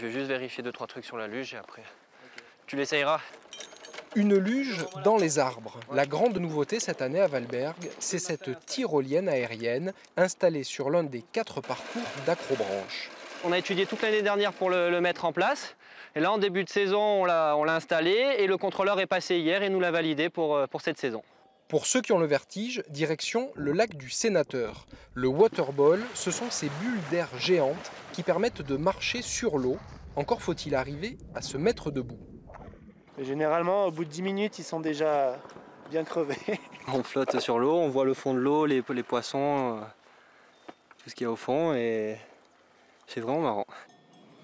Je vais juste vérifier 2-3 trucs sur la luge et après tu l'essayeras. Une luge dans les arbres. La grande nouveauté cette année à Valberg, c'est cette tyrolienne aérienne installée sur l'un des 4 parcours d'Acrobranche. On a étudié toute l'année dernière pour le mettre en place. Et là, en début de saison, on l'a installé et le contrôleur est passé hier et nous l'a validé pour cette saison. Pour ceux qui ont le vertige, direction le lac du Sénateur. Le waterball, ce sont ces bulles d'air géantes qui permettent de marcher sur l'eau. Encore faut-il arriver à se mettre debout. Mais généralement, au bout de 10 minutes, ils sont déjà bien crevés. On flotte sur l'eau, on voit le fond de l'eau, les poissons, tout ce qu'il y a au fond et c'est vraiment marrant.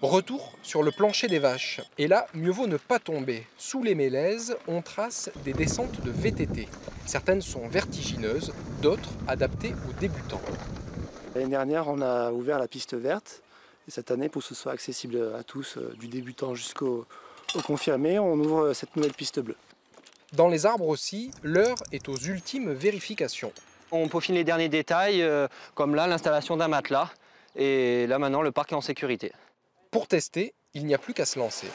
Retour sur le plancher des vaches. Et là, mieux vaut ne pas tomber. Sous les mélèzes, on trace des descentes de VTT. Certaines sont vertigineuses, d'autres adaptées aux débutants. L'année dernière, on a ouvert la piste verte. Et cette année, pour que ce soit accessible à tous, du débutant jusqu'au confirmé, on ouvre cette nouvelle piste bleue. Dans les arbres aussi, l'heure est aux ultimes vérifications. On peaufine les derniers détails, comme là, l'installation d'un matelas. Et là, maintenant, le parc est en sécurité. Pour tester, il n'y a plus qu'à se lancer.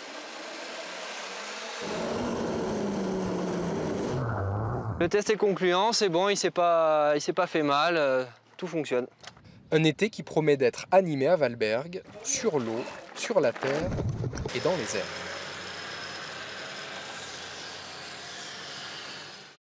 Le test est concluant, c'est bon, il s'est pas fait mal, tout fonctionne. Un été qui promet d'être animé à Valberg, sur l'eau, sur la terre et dans les airs.